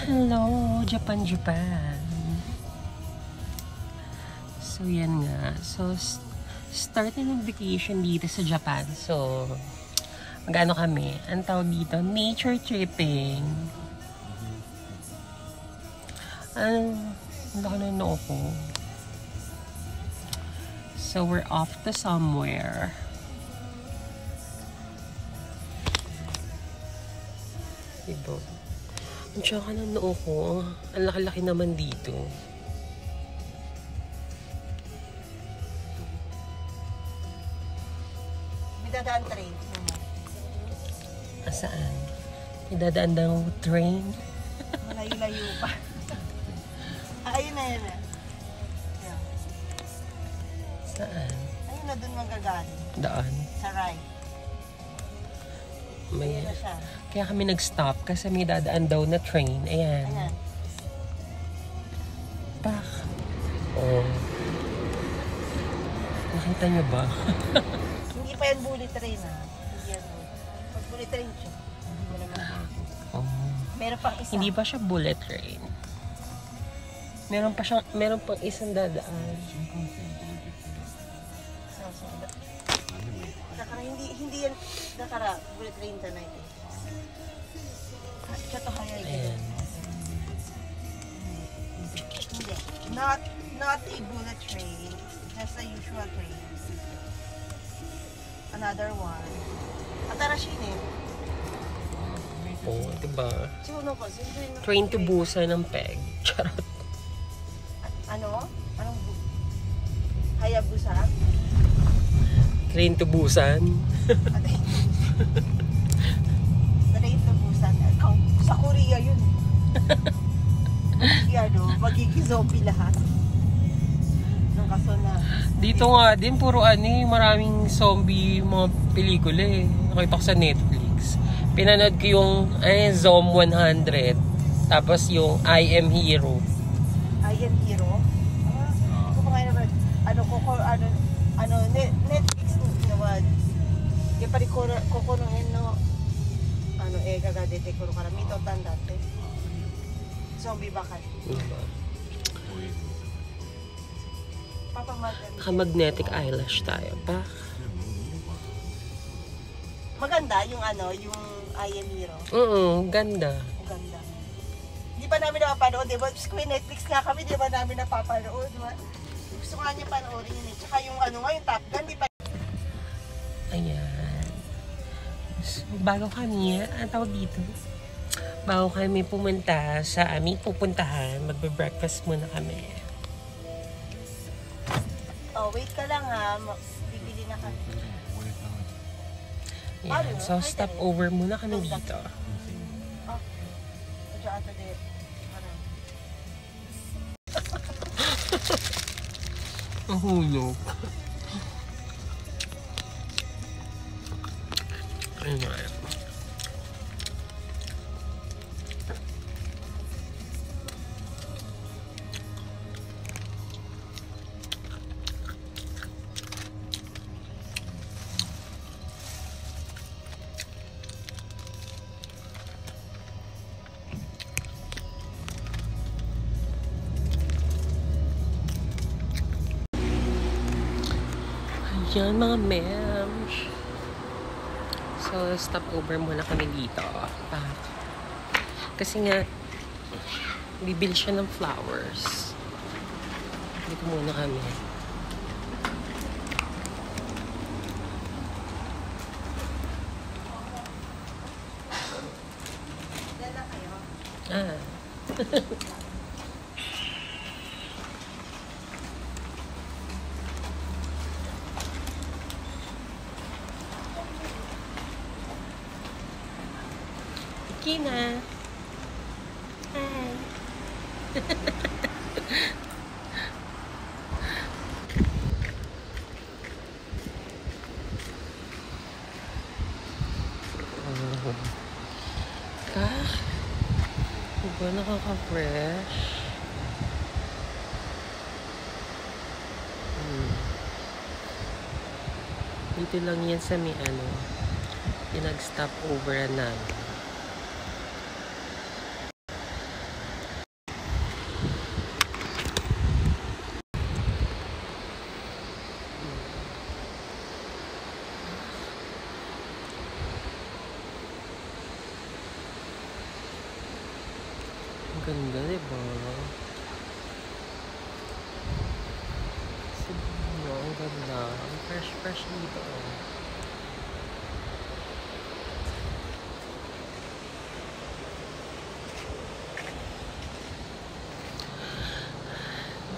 Hello, Japan, Japan. So, yan nga. So, start na ng vacation dito sa Japan. So, magano kami? Ang tawag dito, nature tripping. Ang laki na noo ko. So, we're off to somewhere. Diba? Ang tsaka ng noo ko. Ang laki-laki naman dito. May dadaan train. Saan? May dadaan daw train? Malayo-layo pa. Ayun na yun. Yeah. Saan? Ayun na dun magagaling. Daan? Sa right. May... Ayun na siya. Kaya kami nag-stop kasi may dadaan daw na train. Ayan. Ayan. Pak. Oh. Nakita niyo ba? Hindi pa yan bullet train ha. Hindi yan. Pag bullet train siya. Hindi mo naman. Oh. Meron pang isa. Hindi pa siya bullet train. Meron pang isang dadaan. Dakara, hindi yan. Dakara, bullet train tonight eh. Siya to haya Ayan. Hindi. Not a bullet train. Just a usual train. Another one. Atarashin eh. Oh, diba? Siguro po. Train to Busan ng peg. Charot. Ano? Anong Hayabusa? Train to Busan. Train to Busan. Sa Korea yun. Magiging zombie lahat. Nung kaso na. Dito nga din, puro maraming zombie mga pelikula eh. Nakita ko sa Netflix. Pinanood ko yung Zom 100. Tapos yung I Am Hero. I Am Hero? Kung mga naman, Netflix naman. Kaya pari kukunuhin no, gagadete ko karami to tandate. Zombie bakal. Diba? Papamaganda. Naka-magnetic eyelash tayo pa. Maganda yung yung I Am Hero. Ganda. Maganda. Di ba namin napapanood, di ba? Kung Netflix nga kami, di ba namin napapanood, di ba? Gusto nga niya panoorin yun eh. Tsaka yung yung Top Gun, di ba? Ayan. So, bago kami, ang tawag dito, bago kami pumunta sa aming pupuntahan, magbe-breakfast muna kami. Oh, wait ka lang ha. Bibili na kami. Ayan. So, stop over muna kami dito. Oh. Medyo ato din. Ang hulog. Ayun nga yan. Yan mga mems. So, stop over muna kami dito. Kasi nga, bibili siya ng flowers. Dito muna kami. Dala kayo? Kina. Hi. Diba nakaka-fresh? Dito lang yan sa may yung nag-stop over namin. Ganda, diba? Ang ganda. Ang fresh dito.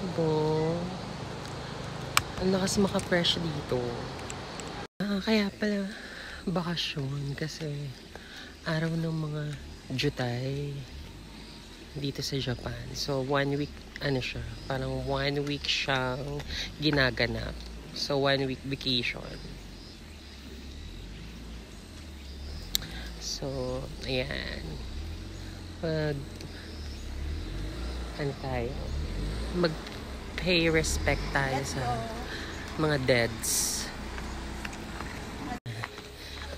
Diba? Ang lakas maka-fresh dito. Kaya pala bakasyon kasi araw ng mga Jutay dito sa Japan. So 1 week, ano siya, parang 1 week siyang ginaganap. So 1 week vacation. So, ayan. Ano tayo? Mag-pay respect tayo sa mga deads.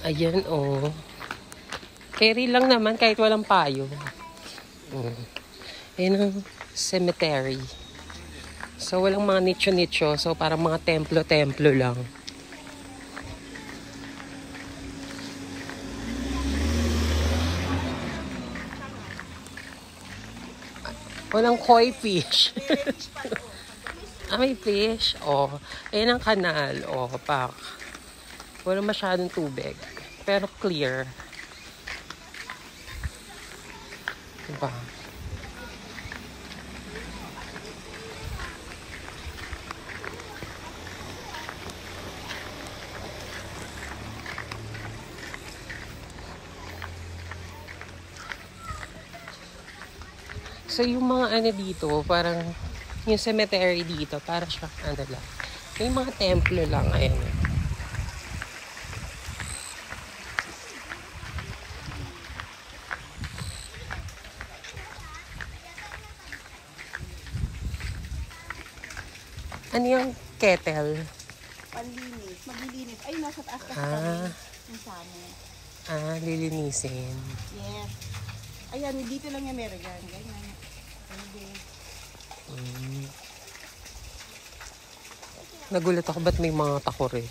Ayan, oh. Carry lang naman kahit walang payo. Ayan ang cemetery. So, walang mga nicho-nicho. So, parang mga templo-templo lang. Walang koi fish. May fish. Oh, ayan ang kanal. Oh, pak. Walang masyadong tubig. Pero clear. Diba? So, yung mga ano dito, parang yung cemetery dito, parang siya, ano lang. May mga templo lang, ayan. Ano yung kettle? Panlinis. Maglilinis. Ay, nasa taas kasi kami. Yung sa amin. Lilinisin. Yes. Ayan, dito lang yung meron yan. Ganyan. Nagulat ako, ba't may mga takore?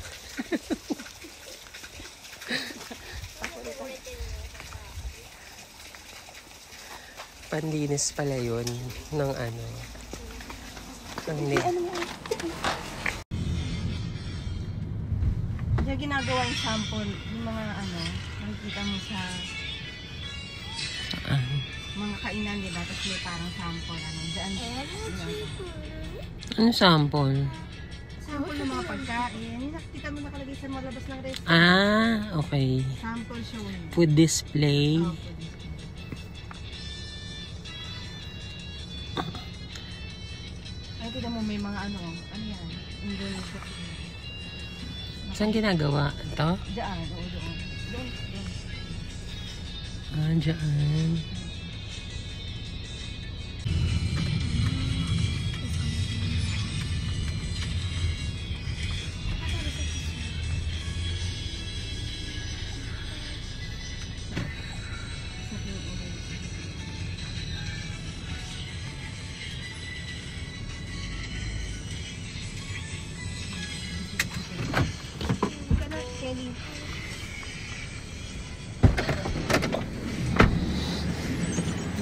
Panlinis pala yun ng ano. Ng yung ginagawa yung sample, yung mga ano, nakikita mo sa mga kainan, diba? Tapos may parang sample, ano, dyan. Ano sample? Sample ng mga pagkain. Yung nakikita mo nakalagay sa mga labas ng restaurant. Okay. Sample showing. Food display. Oh, food display. Ay, tignan mo may mga ano yan? Indonesia. Saan ginagawa? Ito? Diyan, doon. Diyan.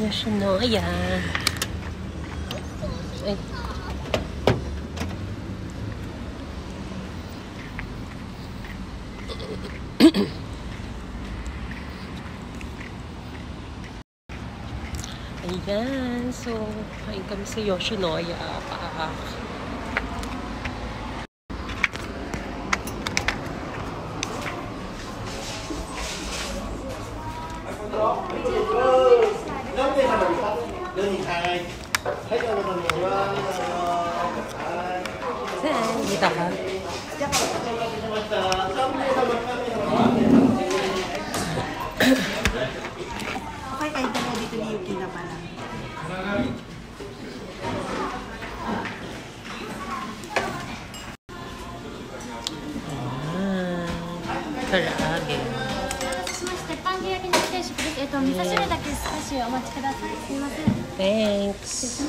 Yoshinoya. Ay. Ayan. So, kain kami sa Yoshinoya. Saan? Dito ka? Okay, kahit na dito ni Yuki na pala. Karage. パンケーキの定食です。味噌汁だけ少しお待ちください。すいません。Thanks.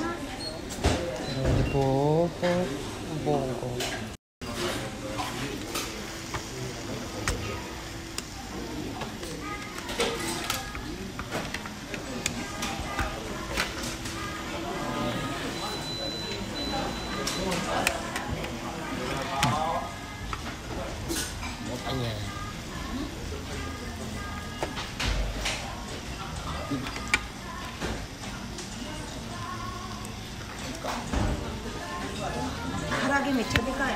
Bongo. 唐揚げめっちゃでかい。め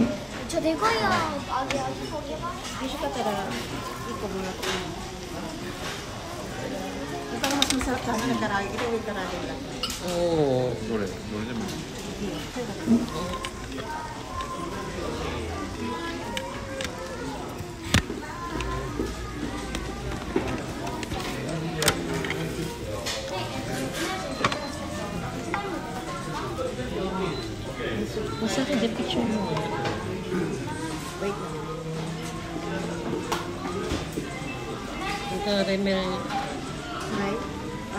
っちゃでかいよ。あげます美味しかったら1個もらっていいの。Ikaw mas masarap sa amin ng karage. Ito yung karage lang. Oo. どれでもいい。 Basta ka dyan picture mo. Wait lang. Ang caramel. Right?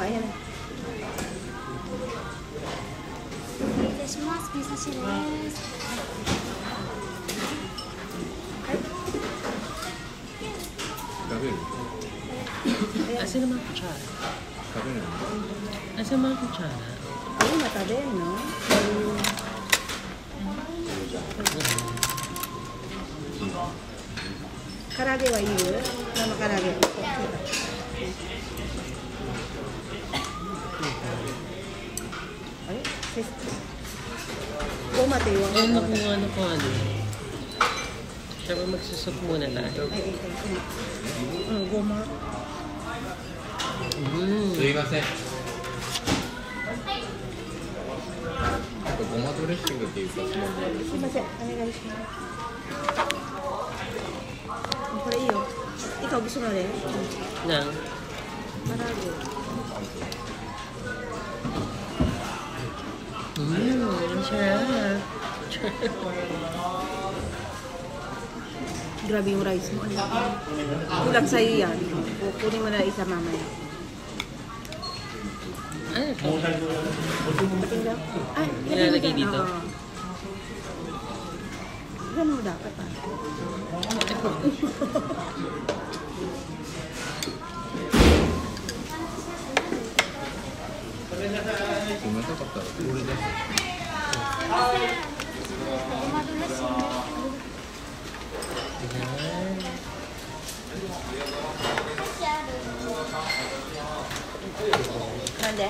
Ayan. 失礼します。味噌汁です。 食べる Asan naman ang kutsara? 食べるの Asan naman ang kutsara? Ayun, matabi, no? Karage wa iyu? Nama karage. Ay, sis. Goma tayo. Ano kung ano kung ano. Siya ba magsusok muna tayo? Ay, goma. すいませんごまドレッシングっていうかその Sumaset. Ano yung guys? Ko iyo. Ikaw gusto mo rin? Nang? Karage. Ang sarap. Grabe yung rice mo. Kulang sa'yo yan. Kunin mo na isa mamaya. Ano ito? Ay, Nilalagay dito? Oo. Ganun mo dapat ah.冷たかったらこれでごまドレッシング。 Ayan. Nande?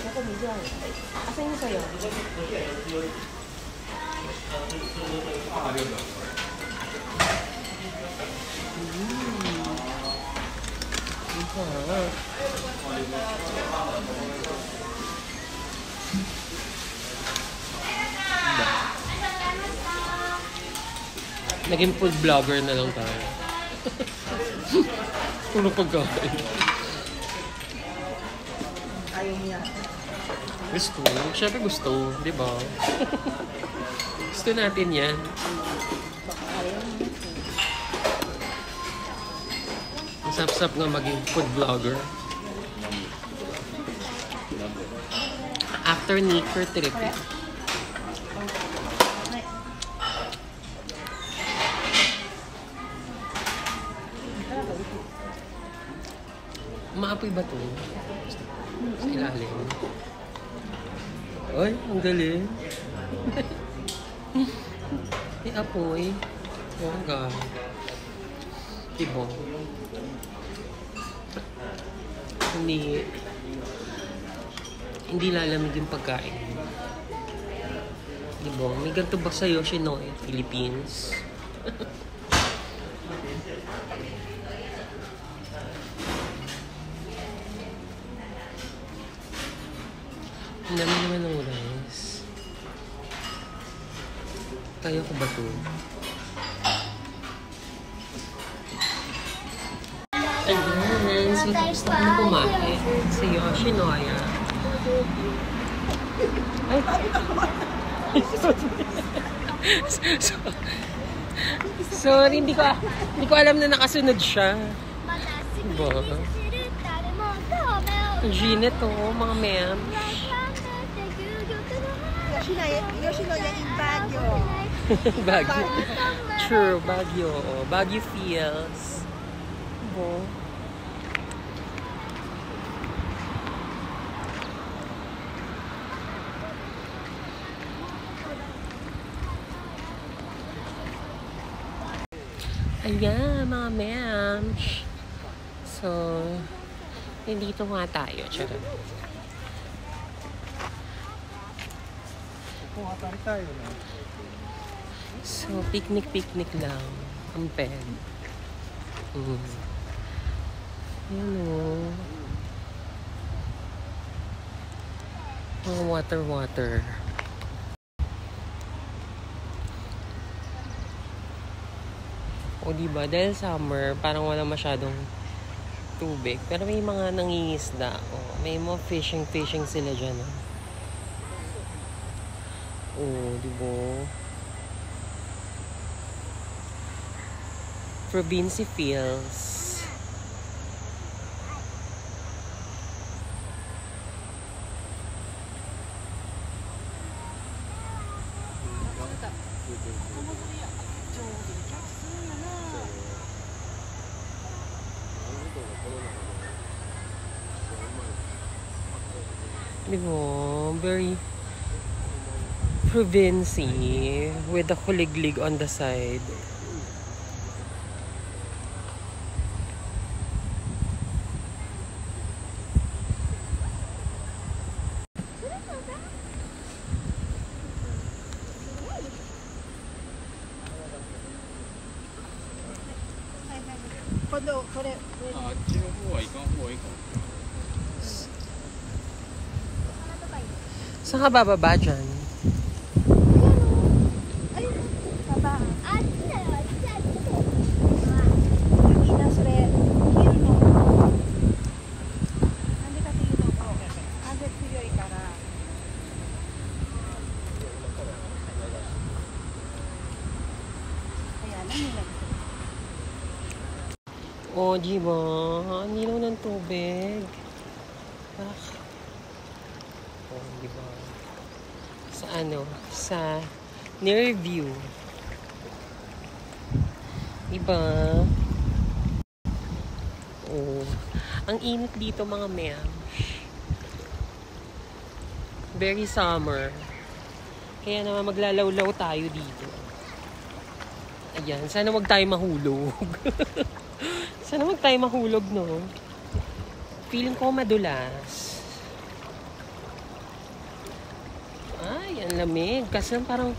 Ako medyo. Asa yung sa'yo? Sarap. Naging food vlogger na lang tayo. Puro pagkain. Ayaw mo yan. Gusto. Siyempre gusto. Di ba? Gusto natin yan. Baka ayaw mo. Masap-sap nga maging food vlogger. After Nicor trip. Maapoy ba ito? Sa ilalim. Ay, ang galing. May apoy. Oh, God. Diba? Hindi lalamig yung pagkain. Diba? May ganito ba sa Yoshinoya, Philippines? Ang dami naman ng rice. Kaya ko ba ito? Ayan, so tapos na kami kumain sa Yoshinoya. Ay! Sorry, hindi ko alam na nakasunod siya. Diba? Gina to, mga ma'am. Yoshinoya in Baguio. Baguio. True, Baguio. Baguio feels. Diba? Ayan, mga ma'ams. So, nandito nga tayo. Charot. So, picnic lang. Ang pen. Ayan o. Mga water. O diba, dahil summer, parang wala masyadong tubig. Pero may mga nangingisda. O, may mga fishing sila dyan. O, diba? Province feels. Diba? Very provincy with the kuliglig on the side. Saan ka bababa dyan? Oh, di ba? Ang ilaw ng tubig. Ah. Oh, di ba? Sa ano? Sa near view. Di ba? Oh. Ang init dito mga ma'am. Very summer. Kaya naman maglalawlaw tayo dito. Ayan. Sana wag tayo mahulog. Sana wag tayo mahulog, no? Feeling ko madulas. Ay, ang lamig. Kasi parang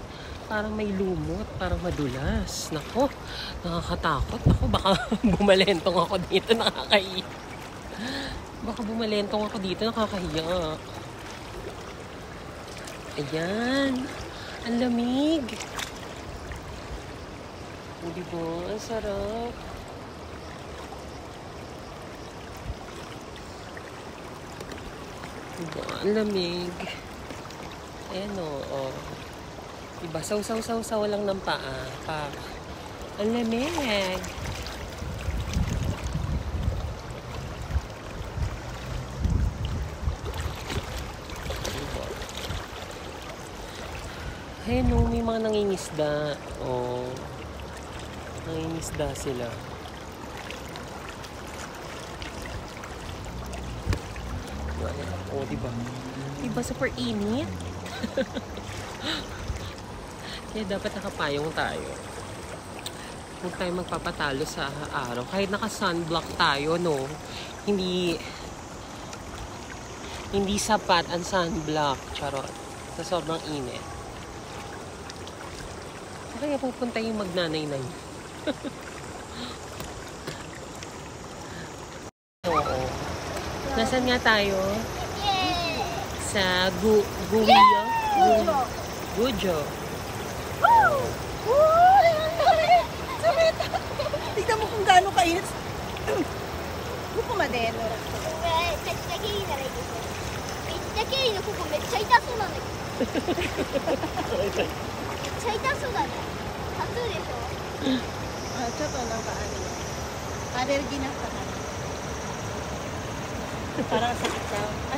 may lumot. Parang madulas. Nako, nakakatakot. Nako, baka bumalentong ako dito. Nakakahiya. Baka bumalentong ako dito. Nakakahiya. Ayan. Ang lamig. Hindi ba? Ang sarap. Diba? Ang lamig. Ayan o. Diba? Saw lang ng paa. Ang lamig. Diba? Ayan o. May mga nangingisda. O. Nangingisda sila. O, diba? Diba super init? Kaya dapat nakapayong tayo. Huwag tayo magpapatalo sa araw. Kahit naka-sunblock tayo, no? Hindi sapat ang sunblock. Charot. Sa sobrang init. Kaya pupunta yung magnanay-nay. Oo. Nasaan nga tayo? Sa Gujo. Gujo. Tignan mo kung gaano kainit. Buko madeno. めっちゃ綺麗ならいいですよ。めっちゃ綺麗なここめっちゃ痛そうなんだけど。めっちゃ痛そうだね。タトゥーでしょ。あ、ちょっとなんかアレルギーなったから。parang sakit ka. Ay,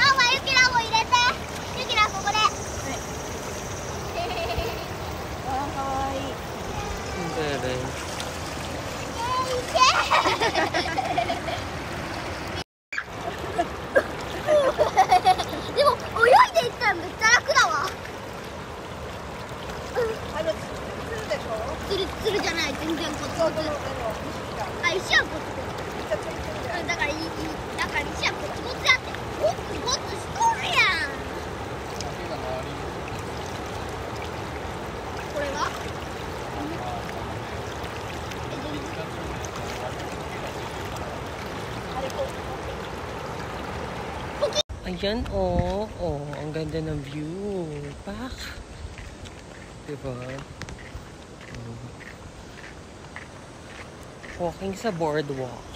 Mama, Yukira mo irete. Yukira, ここで。あ、かわいい。Bebe. でも泳いでいったらめっちゃ楽だわ。ツコツ。あ、石はコツコツ。だから石はコツコツだって。コツコツしとるやん。これが？Ayan, oh. Oh, ang ganda ng view. Pak. Diba? Walking sa boardwalk.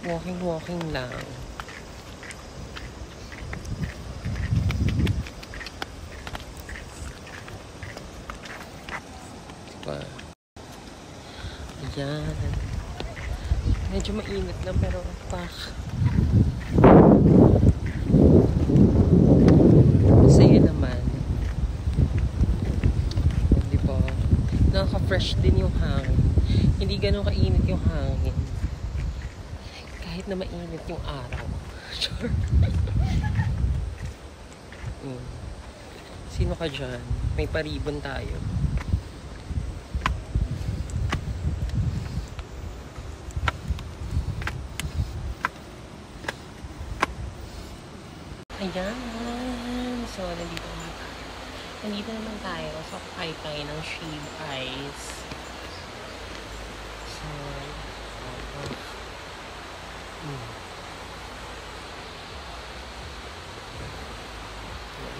Walking lang. Diba? Ayan. Medyo mainit lang pero pak. Masaya naman. Diba? Nakaka-fresh din yung hangin. Hindi ganun kainit yung hangin. Kahit na mainit yung araw. Sure. Sino ka dyan? May paribon tayo. Ayan. So, nandito naman tayo. So, kakain tayo ng shave ice. So,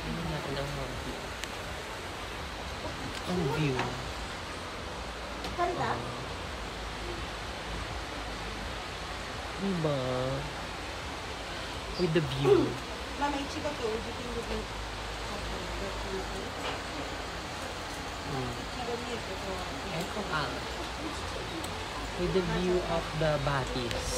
tignan natin ang view. Ang view. Ganda. Diba? With the view. Mama, ichigo to. Ichigo Eto ka. With the view of the Batis.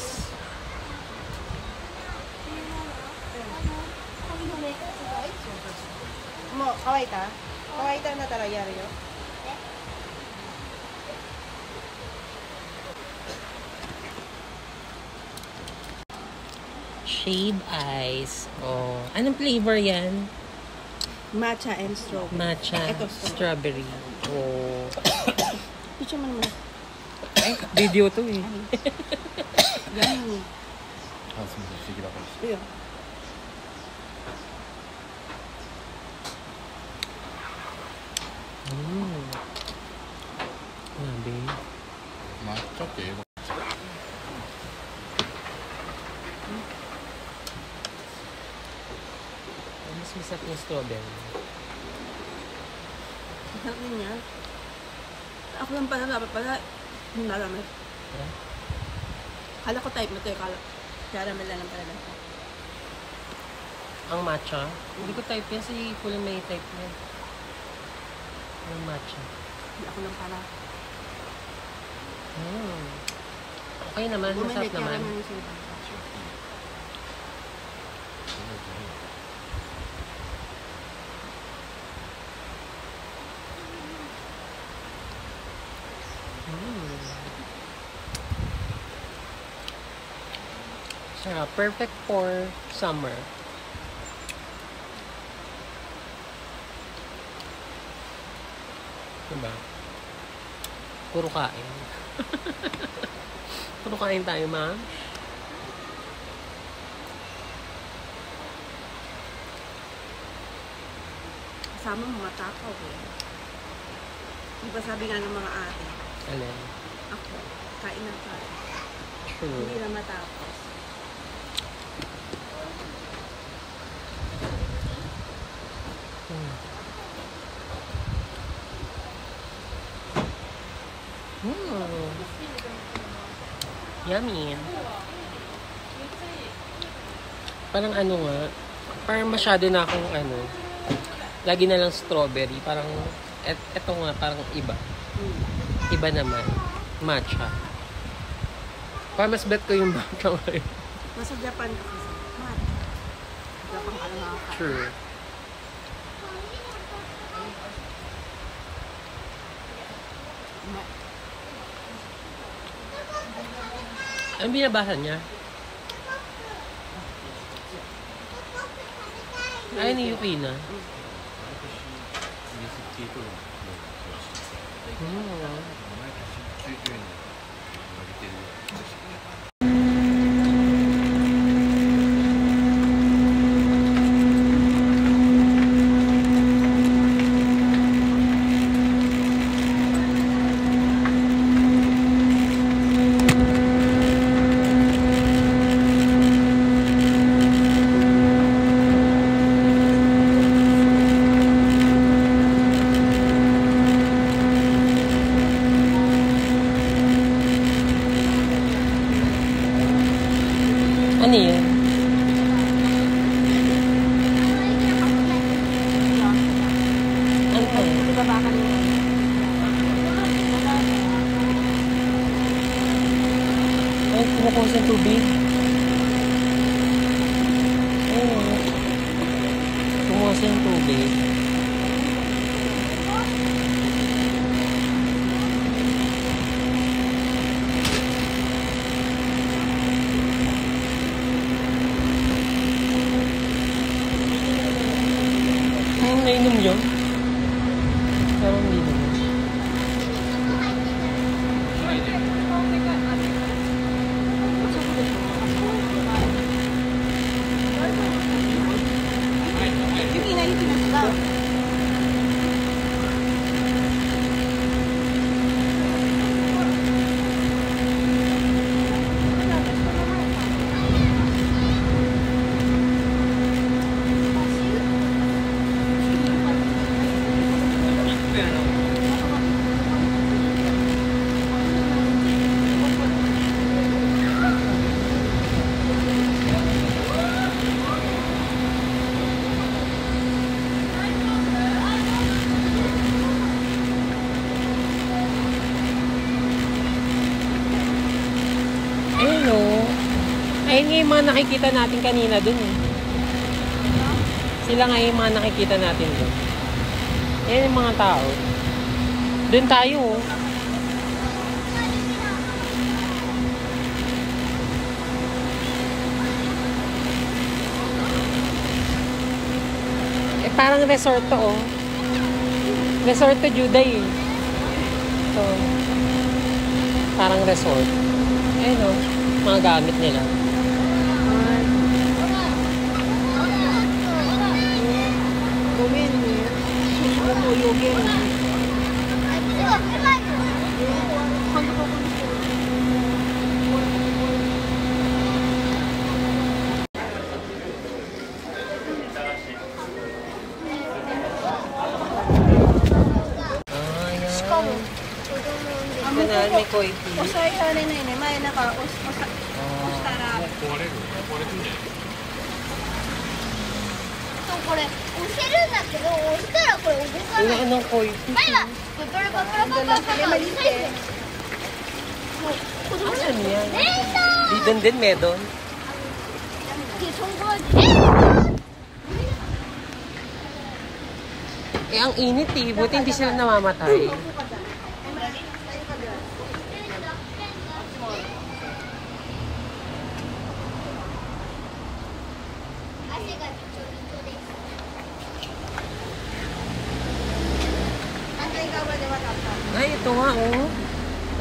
Mo, kawaita? Kawaita na tara, yari yo. Shave ice. Oh. Anong flavor yan? Matcha and strawberry. Matcha. Ito, Strawberry. Oh. Picture mo naman. Ay, video to eh. Yan. あ、すみません、不思議だからです。 Iyo. Grabe. 抹茶って英語。 Mas masarap yung strawberry. Sarap din yan. Ako lang pala, dapat pala, yung naramit. Yeah? Kala ko type mo ito, kala. Caramel lang pala lang. Ang matcha? Hindi ko type yan. Si Kuya may type yan. Ang matcha. Hindi ako lang pala. Okay naman. Masarap naman. Caramel yung sila. Sarap. Perfect for summer. Diba? Puro kain. Puro kain tayo, ma'am. Kasama mga takaw eh. Di ba sabi nga ng mga ate, Alin? ako, kain ng kain. True. Hindi na matapos. Yummy. Parang ano nga, parang masyado na akong ano, lagi na lang strawberry. Parang, eto nga, parang iba. Iba naman. Matcha. Parang mas bet ko yung matcha ngayon. Nasa Japan ka kasi. Japan ka lang nakakain. True. Anong binabasa niya? Ay, ni Yuki na. Ano yun? Ano pa yun? Ibaba ka nila. Ay, kumukuha sa tubig. Ay, kumuha sa tubig. Nainom yun? Parang hindi naman. Yung ina yung pinagdaw. Ayun o. Ayun nga yung mga nakikita natin kanina dun eh. Sila nga yung mga nakikita natin dun. Ayan yung mga tao. Dun tayo oh. Eh parang resort to oh. Resort to Juday eh. So, parang resort. Ayun o, mga gamit nila. Gumin niya. Lumuyugin. Ganun, may koi tea. Kusay ka na yun. May naka-ustara. これ押せるんだけど押したらこれ動かない。 Ano koi tea? 前はパパラパパラパパラパパラAsan yan? えー Didon din, medon. Eh, ang init eh. Buti hindi sila namamatay. Ay, ito nga oh.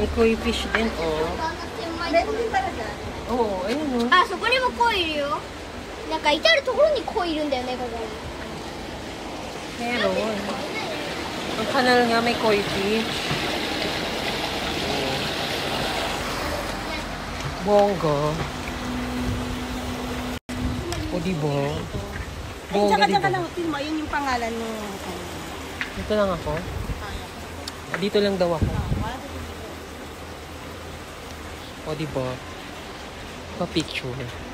May koi fish din oh. Meron din pala dyan. Oo, ayun oh. あ、そこにもコイいるよ。なんか至るところにコイいるんだよね、ここ。 Meron. Ang kanal nga may koi fish. Bongga. O diba? Ay, Bongga tsaka dyan ka diba? lang. Tingnan mo, yun yung pangalan mo. Dito lang ako. Dito lang daw ako. O diba? Pa-picture.